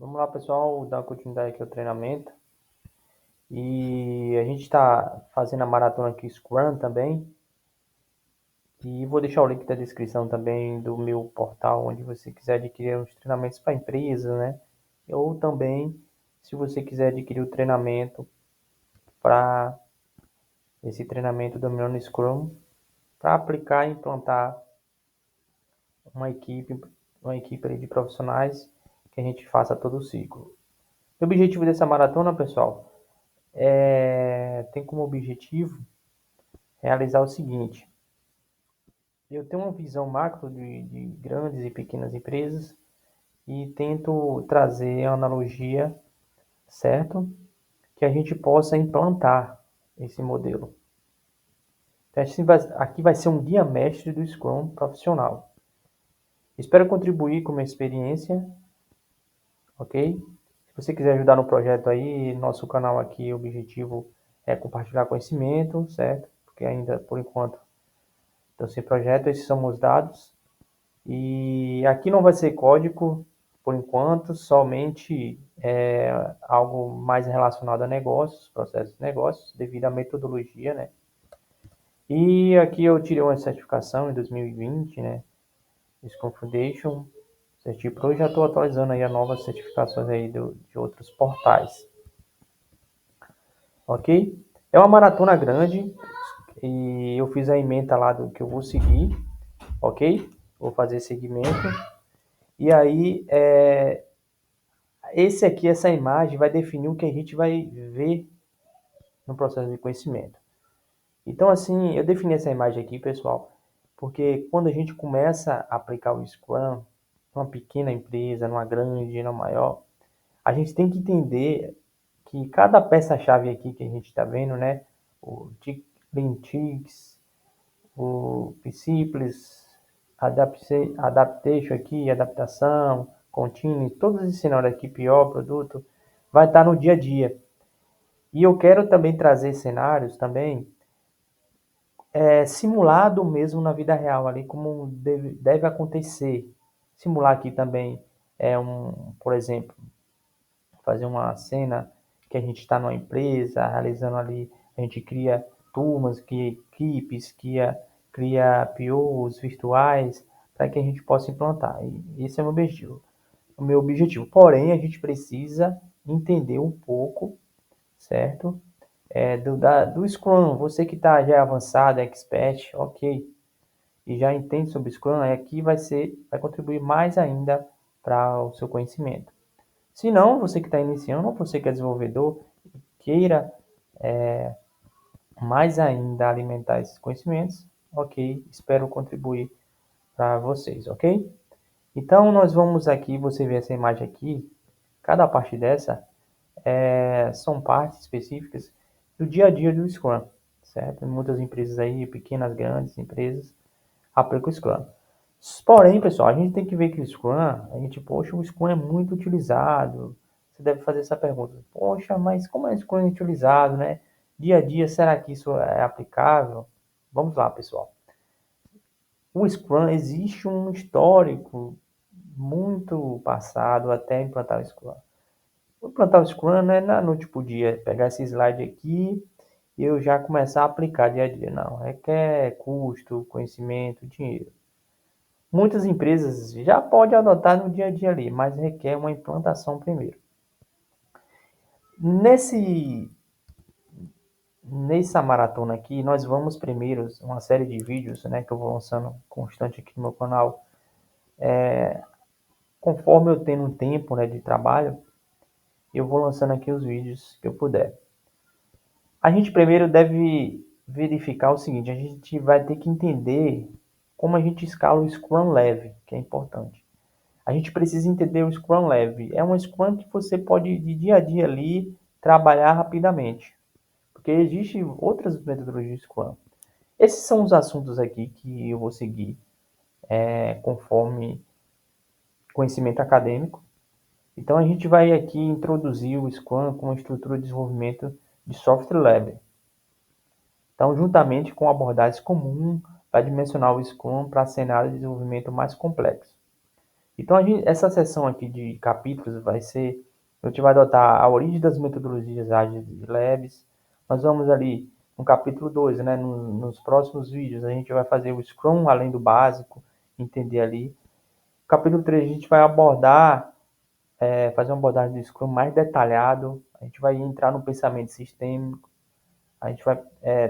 Vamos lá, pessoal, dar continuidade aqui ao treinamento. E a gente está fazendo a maratona aqui Scrum também. E vou deixar o link da descrição também do meu portal, onde você quiser adquirir os treinamentos para empresa, né? Ou também, se você quiser adquirir o treinamento para esse treinamento dominando Scrum, para aplicar e implantar uma equipe, uma equipe ali de profissionais que a gente faça todo o ciclo. O objetivo dessa maratona, pessoal, tem como objetivo realizar o seguinte: eu tenho uma visão macro de grandes e pequenas empresas e tento trazer a analogia, certo? Que a gente possa implantar esse modelo. Então, aqui vai ser um guia mestre do Scrum profissional. Espero contribuir com minha experiência, ok? Se você quiser ajudar no projeto aí, nosso canal aqui, o objetivo é compartilhar conhecimento, certo? Porque ainda, por enquanto, então, sem projeto, esses são os dados. E aqui não vai ser código, por enquanto, somente algo mais relacionado a negócios, processos de negócios, devido à metodologia, né? E aqui eu tirei uma certificação em 2020, né? Scrum Foundation, Certipro, e já estou atualizando aí as novas certificações aí de outros portais, ok? É uma maratona grande e eu fiz a ementa lá do que eu vou seguir, ok? Vou fazer segmento. E aí, essa imagem vai definir o que a gente vai ver no processo de conhecimento. Então, assim, eu defini essa imagem aqui, pessoal, porque quando a gente começa a aplicar o Scrum numa pequena empresa, numa grande, numa maior, a gente tem que entender que cada peça-chave aqui que a gente está vendo, né, o Lean Tics, o Simples, Adaptation aqui, adaptação, Continue, todos esses cenários aqui, pior, produto, vai estar no dia a dia. E eu quero também trazer cenários também simulado mesmo na vida real, ali como deve acontecer. Simular aqui também por exemplo, fazer uma cena que a gente está numa empresa, realizando ali, a gente cria turmas, cria equipes, cria POs virtuais, para que a gente possa implantar. E esse é o meu objetivo. O meu objetivo. Porém, a gente precisa entender um pouco, certo? Do Scrum, você que já é avançado, expert, ok, e já entende sobre Scrum, aqui vai contribuir mais ainda para o seu conhecimento. Se não, você que está iniciando, ou você que é desenvolvedor, queira mais ainda alimentar esses conhecimentos, ok, espero contribuir para vocês, ok? Então, nós vamos aqui, você vê essa imagem aqui, cada parte dessa são partes específicas do dia a dia do Scrum, certo? Muitas empresas aí, pequenas, grandes empresas, aplicam o Scrum. Porém, pessoal, a gente tem que ver que o Scrum, poxa, o Scrum é muito utilizado. Você deve fazer essa pergunta. Poxa, mas como é o Scrum utilizado, né? Dia a dia, será que isso é aplicável? Vamos lá, pessoal. O Scrum existe um histórico muito passado até implantar o Scrum. Implantar o Scrum não é na noite pro dia, pegar esse slide aqui e eu já começar a aplicar dia a dia. Não, requer custo, conhecimento, dinheiro. Muitas empresas já podem adotar no dia a dia ali, mas requer uma implantação primeiro. Nessa maratona aqui, nós vamos primeiro uma série de vídeos, né, que eu vou lançando constante aqui no meu canal. Conforme eu tenho um tempo, né, de trabalho, eu vou lançando aqui os vídeos que eu puder. A gente primeiro deve verificar o seguinte: a gente vai ter que entender como a gente escala o Scrum Leve, que é importante. A gente precisa entender o Scrum Leve. É um Scrum que você pode, de dia a dia ali, trabalhar rapidamente. Porque existem outras metodologias de Scrum. Esses são os assuntos aqui que eu vou seguir conforme conhecimento acadêmico. Então a gente vai aqui introduzir o Scrum com a estrutura de desenvolvimento de software lab. Então, juntamente com abordagens comuns para dimensionar o Scrum para cenários de desenvolvimento mais complexos. Então, essa sessão aqui de capítulos vai ser, a gente vai adotar a origem das metodologias ágeis e leves. Nós vamos ali no capítulo 2, né, nos próximos vídeos, a gente vai fazer o Scrum, além do básico, entender ali. Capítulo 3 a gente vai abordar, fazer uma abordagem do Scrum mais detalhado, a gente vai entrar no pensamento sistêmico, a gente vai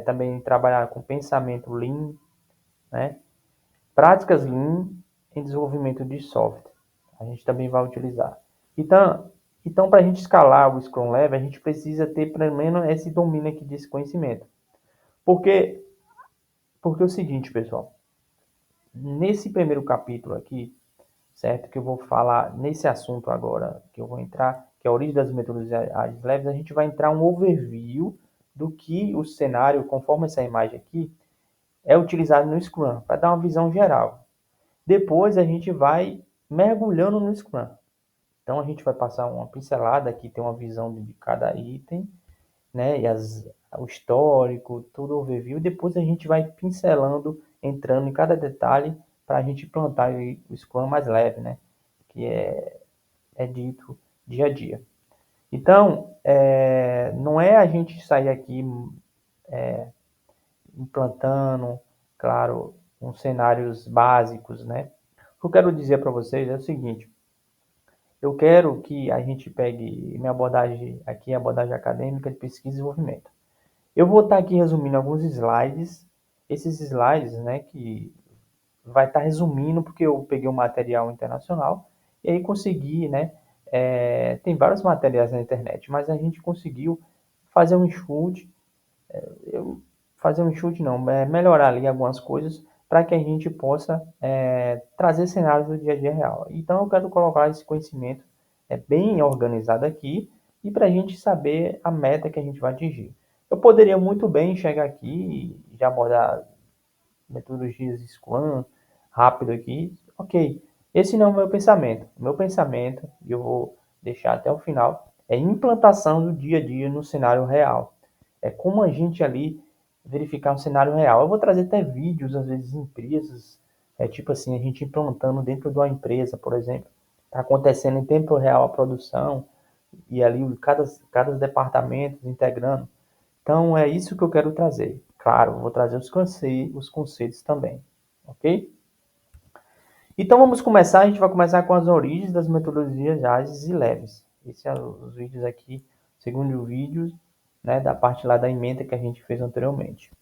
também trabalhar com pensamento Lean, né? Práticas Lean em desenvolvimento de software. A gente também vai utilizar. Então para a gente escalar o Scrum Lab, a gente precisa ter pelo menos esse domínio aqui desse conhecimento. Porque, porque é o seguinte, pessoal. Nesse primeiro capítulo aqui, certo? Que eu vou falar nesse assunto agora, que eu vou entrar, que é a origem das metodologias ágeis leves, a gente vai entrar um overview do que o cenário, conforme essa imagem aqui, é utilizado no Scrum, para dar uma visão geral. Depois a gente vai mergulhando no Scrum. Então a gente vai passar uma pincelada aqui, tem uma visão de cada item, né? E o histórico, tudo o overview. E depois a gente vai pincelando, entrando em cada detalhe para a gente implantar o Scrum mais leve, né? Que é dito dia a dia. Então, não é a gente sair aqui implantando, claro, uns cenários básicos, né? O que eu quero dizer para vocês é o seguinte: eu quero que a gente pegue minha abordagem aqui, a abordagem acadêmica de pesquisa e desenvolvimento. Eu vou estar aqui resumindo alguns slides, esses slides, né, que vai estar resumindo, porque eu peguei um material internacional e aí consegui, né, tem vários materiais na internet, mas a gente conseguiu fazer um enxute, fazer um enxute não, melhorar ali algumas coisas para que a gente possa trazer cenários do dia a dia real. Então eu quero colocar esse conhecimento bem organizado aqui e para a gente saber a meta que a gente vai atingir. Eu poderia muito bem chegar aqui e já abordar metodologias Scrum rápido aqui, ok. Esse não é o meu pensamento. O meu pensamento, e eu vou deixar até o final, é implantação do dia a dia no cenário real. É como a gente ali verificar um cenário real. Eu vou trazer até vídeos, às vezes, em empresas, tipo assim, a gente implantando dentro de uma empresa, por exemplo. Está acontecendo em tempo real a produção, e ali cada departamento integrando. Então, é isso que eu quero trazer. Claro, vou trazer os conceitos também, ok? Então, vamos começar. A gente vai começar com as origens das metodologias ágeis e leves. Esses são os vídeos aqui, segundo o vídeo, né, da parte lá da emenda que a gente fez anteriormente.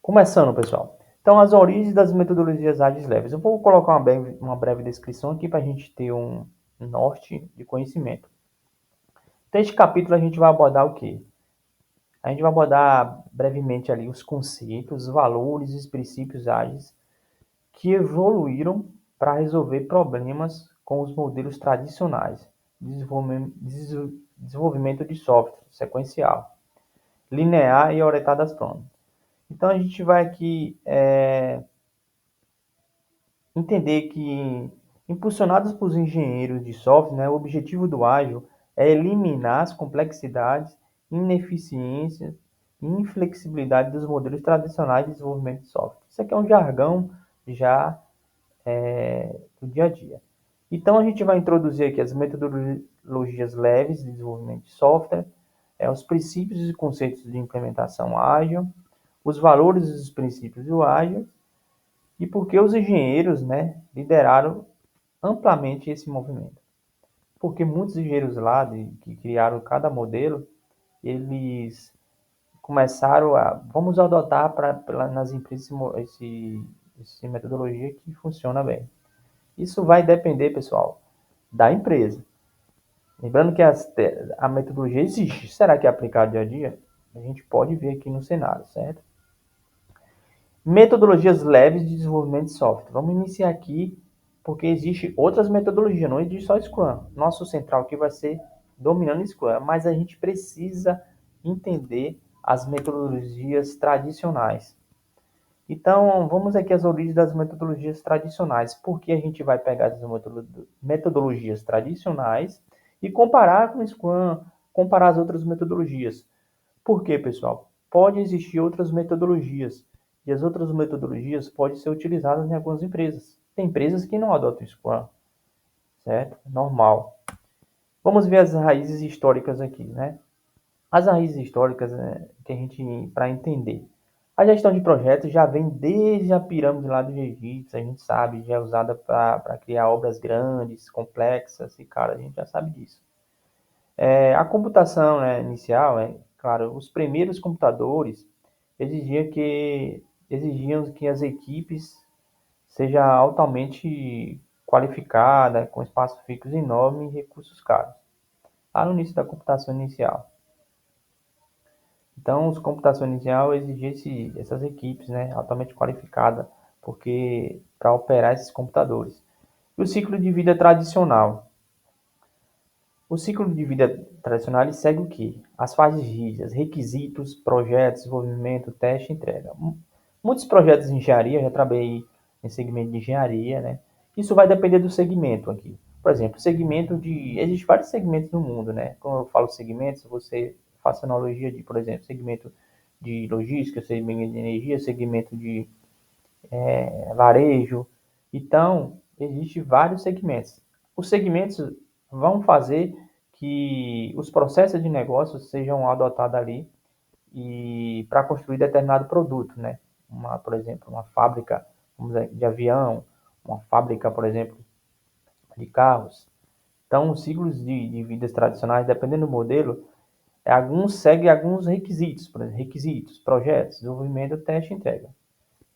Começando, pessoal. Então, as origens das metodologias ágeis leves. Eu vou colocar uma breve descrição aqui para a gente ter um norte de conhecimento. Então, este capítulo a gente vai abordar o quê? A gente vai abordar brevemente ali os conceitos, os valores e os princípios ágeis que evoluíram para resolver problemas com os modelos tradicionais de desenvolvimento de software sequencial, linear e orientado às prontas. Então a gente vai aqui entender que, impulsionados por engenheiros de software, né, o objetivo do ágil é eliminar as complexidades, ineficiências e inflexibilidade dos modelos tradicionais de desenvolvimento de software. Isso aqui é um jargão já do dia a dia. Então a gente vai introduzir aqui as metodologias leves de desenvolvimento de software, os princípios e conceitos de implementação ágil, os valores e os princípios do ágil e por que os engenheiros, né, lideraram amplamente esse movimento. Porque muitos engenheiros lá que criaram cada modelo, eles começaram vamos adotar nas empresas essa metodologia que funciona bem. Isso vai depender, pessoal, da empresa. Lembrando que a metodologia existe. Será que é aplicada dia a dia? A gente pode ver aqui no cenário, certo? Metodologias leves de desenvolvimento de software. Vamos iniciar aqui, porque existe outras metodologias, não existe só Scrum. Nosso central aqui vai ser dominando Scrum, mas a gente precisa entender as metodologias tradicionais. Então, vamos aqui às origens das metodologias tradicionais. Por que a gente vai pegar as metodologias tradicionais e comparar com o Scrum, comparar as outras metodologias? Por quê, pessoal? Pode existir outras metodologias e as outras metodologias podem ser utilizadas em algumas empresas. Tem empresas que não adotam o Scrum, certo? Normal. Vamos ver as raízes históricas aqui, né? As raízes históricas, né, que a gente, para entender. A gestão de projetos já vem desde a pirâmide lá dos egípcios, a gente sabe, já é usada para criar obras grandes, complexas, e cara, a gente já sabe disso. A computação, né, inicial, claro, os primeiros computadores exigiam que as equipes sejam altamente qualificadas, com espaços físicos enormes e recursos caros. Lá no início da computação inicial. Então, os computação inicial exigiam essas equipes, né, altamente qualificadas, porque para operar esses computadores. E o ciclo de vida tradicional. O ciclo de vida tradicional ele segue o quê? As fases rígidas, requisitos, projetos, desenvolvimento, teste e entrega. Muitos projetos de engenharia, eu já trabalhei em segmento de engenharia, né? Isso vai depender do segmento aqui. Por exemplo, segmento de. Existem vários segmentos no mundo, né? Quando eu falo segmentos, você faz analogia de, por exemplo, segmento de logística, segmento de energia, segmento de varejo. Então, existem vários segmentos. Os segmentos vão fazer que os processos de negócio sejam adotados ali e para construir determinado produto, né? Por exemplo, uma fábrica vamos dizer, de avião, uma fábrica, por exemplo, de carros. Então, os ciclos de vidas tradicionais, dependendo do modelo, alguns seguem alguns requisitos, por exemplo, requisitos, projetos, desenvolvimento, teste e entrega.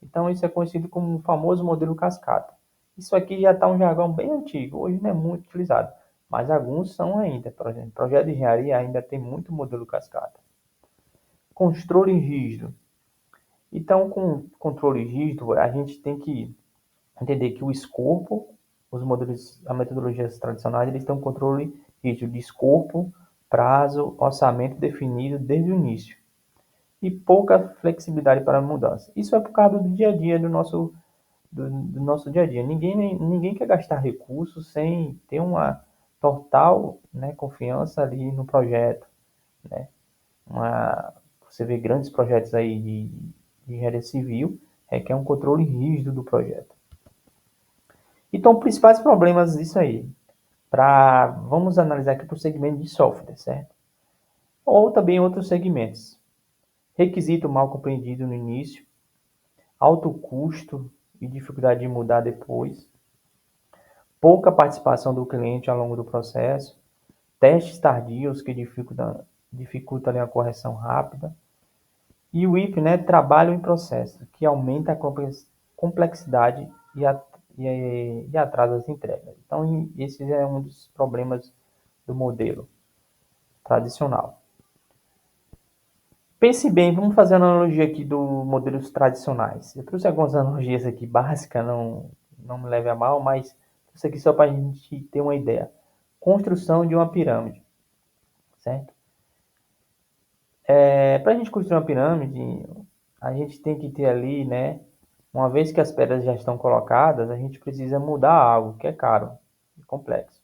Então, isso é conhecido como o famoso modelo cascata. Isso aqui já está um jargão bem antigo, hoje não é muito utilizado, mas alguns são ainda. Por exemplo, projeto de engenharia ainda tem muito modelo cascata. Controle rígido. Então, com controle rígido, a gente tem que entender que o escopo, os modelos, as metodologias tradicionais, eles têm um controle rígido de escopo, prazo, orçamento definido desde o início e pouca flexibilidade para mudança. Isso é por causa do dia a dia do nosso dia a dia. Ninguém quer gastar recursos sem ter uma total, né, confiança ali no projeto, né? Você vê grandes projetos aí de engenharia civil, requer um controle rígido do projeto. Então, principais problemas disso aí, vamos analisar aqui para o segmento de software, certo? Ou também outros segmentos. Requisito mal compreendido no início, alto custo e dificuldade de mudar depois, pouca participação do cliente ao longo do processo, testes tardios que dificultam a correção rápida, e o IP, né, trabalho em processo, que aumenta a complexidade e atrasa as entregas. Então, esse é um dos problemas do modelo tradicional. Pense bem, vamos fazer uma analogia aqui dos modelos tradicionais. Eu trouxe algumas analogias aqui básicas, não me leve a mal, mas isso aqui só para a gente ter uma ideia. Construção de uma pirâmide, certo? Para a gente construir uma pirâmide, a gente tem que ter ali, né? Uma vez que as pedras já estão colocadas, a gente precisa mudar algo que é caro e complexo.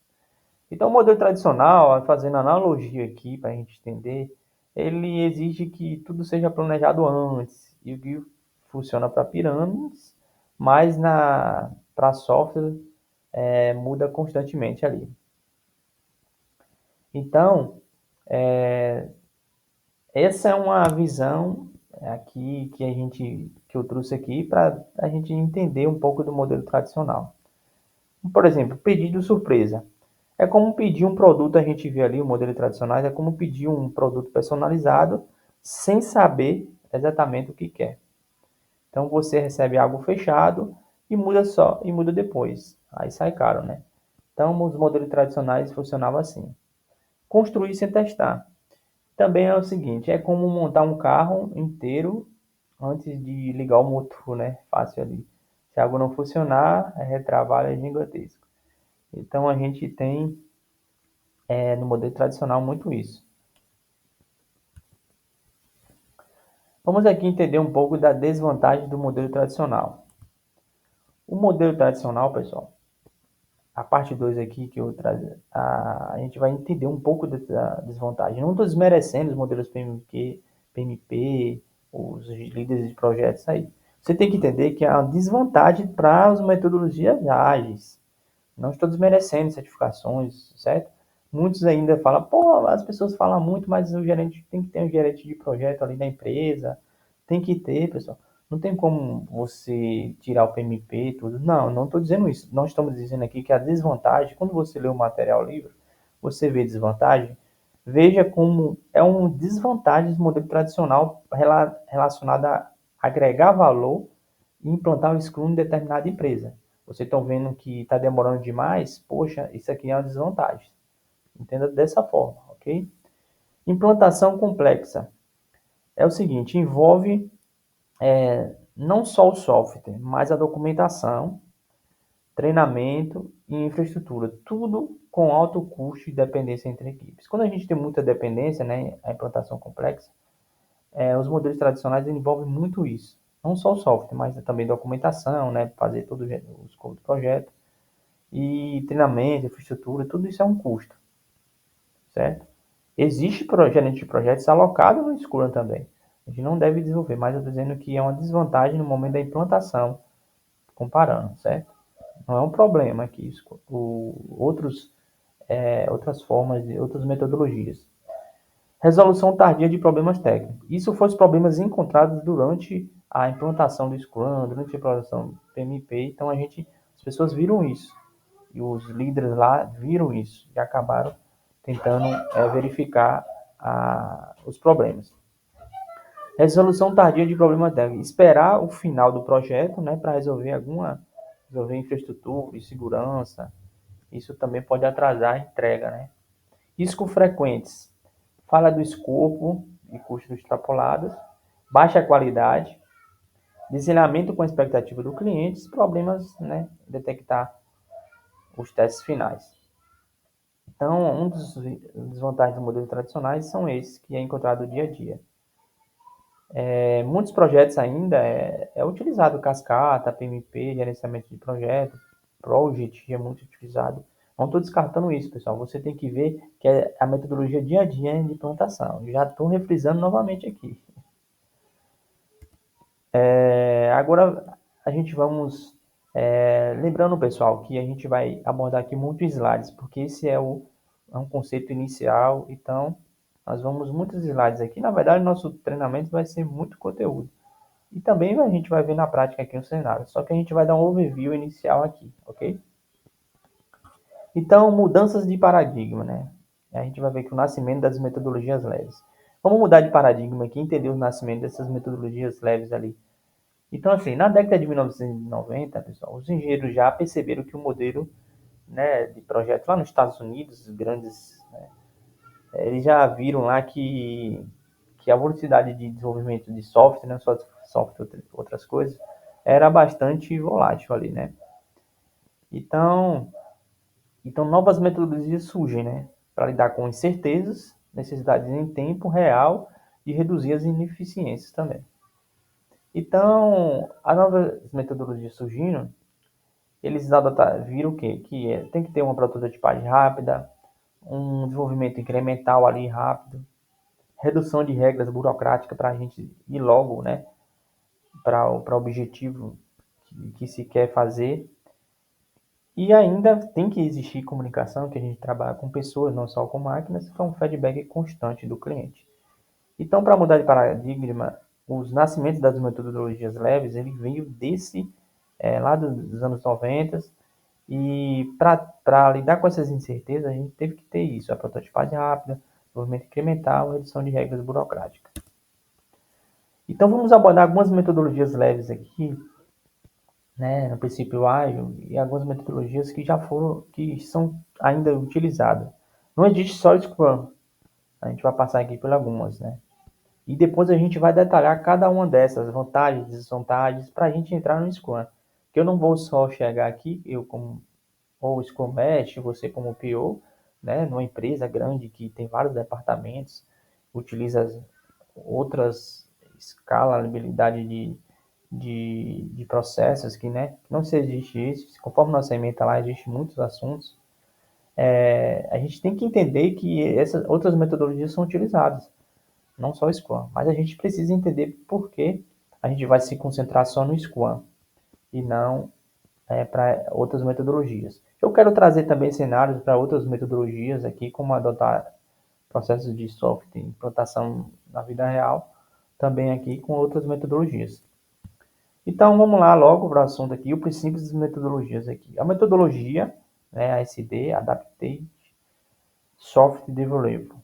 Então, o modelo tradicional, fazendo analogia aqui para a gente entender, ele exige que tudo seja planejado antes e o que funciona para pirâmides, mas para software muda constantemente ali. Então, essa é uma visão aqui que eu trouxe aqui para a gente entender um pouco do modelo tradicional. Por exemplo, pedido surpresa. É como pedir um produto, a gente vê ali o modelo tradicional, é como pedir um produto personalizado sem saber exatamente o que quer. Então você recebe algo fechado e muda depois. Aí sai caro, né? Então os modelos tradicionais funcionavam assim. Construir sem testar. Também é o seguinte, é como montar um carro inteiro antes de ligar o motor, né? Fácil ali. Se algo não funcionar, retrabalho é gigantesco. Então a gente tem no modelo tradicional muito isso. Vamos aqui entender um pouco da desvantagem do modelo tradicional. O modelo tradicional, pessoal, a parte 2 aqui que eu trago, a gente vai entender um pouco da desvantagem. Não estou desmerecendo os modelos PMP, os líderes de projetos aí. Você tem que entender que é uma desvantagem para as metodologias ágeis. Não estou desmerecendo certificações, certo? Muitos ainda falam, pô, as pessoas falam muito, mas o gerente tem que ter um gerente de projeto ali da empresa. Tem que ter, pessoal. Não tem como você tirar o PMP e tudo. Não, não estou dizendo isso. Nós estamos dizendo aqui que a desvantagem, quando você lê o material livre, você vê desvantagem, veja como é um desvantagem do modelo tradicional relacionado a agregar valor e implantar o Scrum em determinada empresa. Vocês estão vendo que está demorando demais? Poxa, isso aqui é uma desvantagem. Entenda dessa forma, ok? Implantação complexa. É o seguinte, envolve não só o software, mas a documentação, treinamento e infraestrutura. Tudo com alto custo e dependência entre equipes. Quando a gente tem muita dependência, né, a implantação complexa, os modelos tradicionais envolvem muito isso. Não só o software, mas também documentação, né, fazer todo o escopo do projeto. E treinamento, infraestrutura, tudo isso é um custo, certo? Existe gerente de projetos alocado no Scrum também. A gente não deve desenvolver, mas eu estou dizendo que é uma desvantagem no momento da implantação, comparando, certo? Não é um problema aqui, outras formas, outras metodologias. Resolução tardia de problemas técnicos. Isso foi os problemas encontrados durante a implantação do Scrum, durante a implantação do PMP. Então as pessoas viram isso. E os líderes lá viram isso e acabaram tentando verificar os problemas. Resolução tardia de problemas técnicos. Esperar o final do projeto, né, para resolver infraestrutura e segurança. Isso também pode atrasar a entrega, né? Riscos frequentes. Fala do escopo e custos extrapolados, baixa qualidade, desalinhamento com a expectativa do cliente, problemas, né, detectar os testes finais. Então, um dos desvantagens dos modelos tradicionais são esses, que é encontrado no dia a dia. Muitos projetos ainda é utilizado cascata, PMP, gerenciamento de projeto, Project é muito utilizado. Não estou descartando isso, pessoal. Você tem que ver que é a metodologia dia a dia de implantação. Já estou refrisando novamente aqui. Agora a gente vamos lembrando, pessoal, que a gente vai abordar aqui muitos slides, porque esse é um conceito inicial. Então, nós vamos muitos slides aqui. Na verdade, nosso treinamento vai ser muito conteúdo. E também a gente vai ver na prática aqui no cenário. Só que a gente vai dar um overview inicial aqui, ok? Então, mudanças de paradigma, né? A gente vai ver que o nascimento das metodologias leves. Vamos mudar de paradigma aqui, entender o nascimento dessas metodologias leves ali. Então, assim, na década de 1990, pessoal, os engenheiros já perceberam que o modelo, né, de projeto lá nos Estados Unidos, grandes, né, eles já viram lá que a velocidade de desenvolvimento de software, não só software, outras coisas, era bastante volátil ali, né? Então, novas metodologias surgem, né, para lidar com incertezas, necessidades em tempo real e reduzir as ineficiências também. Então, as novas metodologias surgindo, eles viram o quê? Tem que ter uma prototipagem rápida, um desenvolvimento incremental ali rápido, redução de regras burocráticas para a gente ir logo, né, para o objetivo que se quer fazer. E ainda tem que existir comunicação, que a gente trabalha com pessoas, não só com máquinas, que é um feedback constante do cliente. Então, para mudar de paradigma, os nascimentos das metodologias leves, ele veio lá dos anos 90, e para lidar com essas incertezas, a gente teve que ter isso, a prototipagem rápida, desenvolvimento incremental, redução de regras burocráticas. Então, vamos abordar algumas metodologias leves aqui, né, no princípio ágil, e algumas metodologias que são ainda utilizadas. Não existe só Scrum, a gente vai passar aqui por algumas, né? E depois a gente vai detalhar cada uma dessas vantagens e desvantagens para a gente entrar no Scrum. Que eu não vou só chegar aqui, eu como ou Scrum Master, você como PO, né, numa empresa grande que tem vários departamentos, utiliza outras escalabilidade de processos que, né, não se existe isso, conforme nossa ementa lá, existe muitos assuntos. A gente tem que entender que essas outras metodologias são utilizadas, não só o Scrum, mas a gente precisa entender por que a gente vai se concentrar só no Scrum e não para outras metodologias. Eu quero trazer também cenários para outras metodologias aqui, como adotar processos de software, implantação na vida real, também aqui com outras metodologias. Então, vamos lá logo para o assunto aqui, o princípio das metodologias aqui. A metodologia, né, ASD, Adapted Software Development.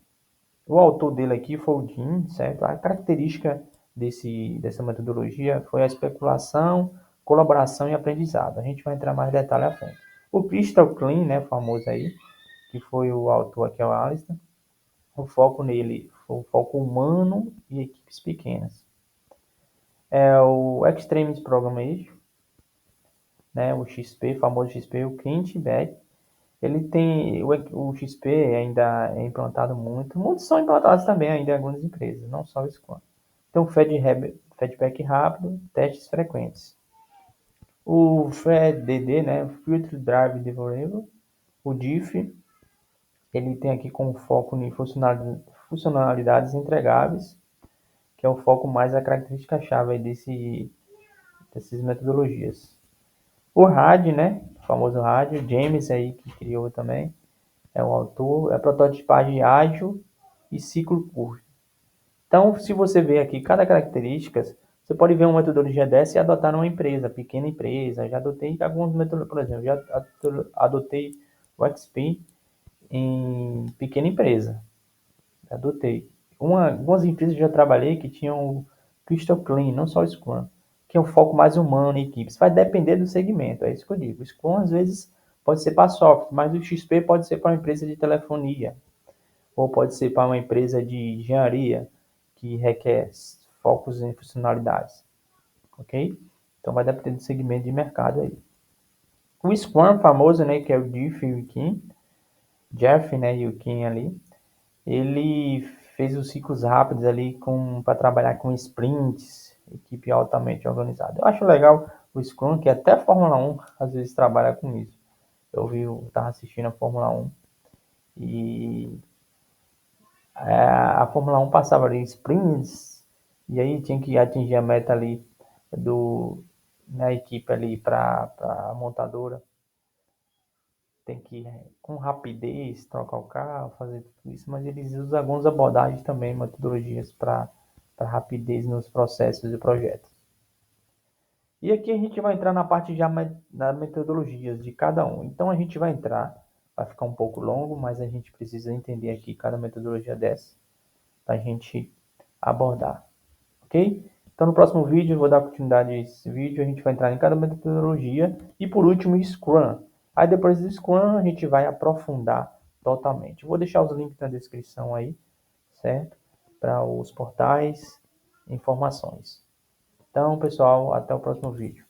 O autor dele aqui foi o Jim, certo? A característica dessa metodologia foi a especulação, colaboração e aprendizado. A gente vai entrar mais em detalhe à frente. O Crystal Clean, né, famoso aí, que foi o autor aqui, é o Alistair, o foco nele foi o foco humano e equipes pequenas. É o Extremis Programmation, né, o XP, famoso XP, o Clint Beck. Ele tem, o XP ainda é implantado muito, muitos são implantados também ainda em algumas empresas, não só o Scrum. Então, feedback rápido, testes frequentes. O FDD, né, Filter Drive Development, o DIF, ele tem aqui como foco em funcionalidades entregáveis, que é o foco mais a característica-chave dessas metodologias. O RAD, né, o famoso RAD, o James aí que criou também, é o autor, é prototipagem ágil e ciclo curto. Então, se você vê aqui cada característica, você pode ver uma metodologia dessa e adotar numa empresa, pequena empresa. Já adotei algumas metodologias, por exemplo, já adotei o XP em pequena empresa. Adotei. Algumas empresas que já trabalhei que tinham o Crystal Clean, não só o Scrum, que é um foco mais humano em equipes. Vai depender do segmento, é isso que eu digo. O Scrum, às vezes, pode ser para software, mas o XP pode ser para uma empresa de telefonia, ou pode ser para uma empresa de engenharia, que requer focos em funcionalidades, ok? Então, vai depender do segmento de mercado aí. O Scrum famoso, né, que é o Jeff e o Kim, Jeff, né, e o Kim ali, ele fez os ciclos rápidos ali para trabalhar com sprints, equipe altamente organizada. Eu acho legal o Scrum, que até a Fórmula 1 às vezes trabalha com isso. Eu estava assistindo a Fórmula 1 e a Fórmula 1 passava ali sprints e aí tinha que atingir a meta ali na equipe ali para a montadora. Tem que, com rapidez, trocar o carro, fazer tudo isso, mas eles usam algumas abordagens também, metodologias para rapidez nos processos e projetos. E aqui a gente vai entrar na parte já das metodologias de cada um. Então a gente vai entrar, vai ficar um pouco longo, mas a gente precisa entender aqui cada metodologia dessa para a gente abordar, ok? Então no próximo vídeo eu vou dar continuidade a esse vídeo, a gente vai entrar em cada metodologia e por último o Scrum. Aí depois do Scrum a gente vai aprofundar totalmente. Vou deixar os links na descrição aí, certo? Para os portais, informações. Então pessoal, até o próximo vídeo.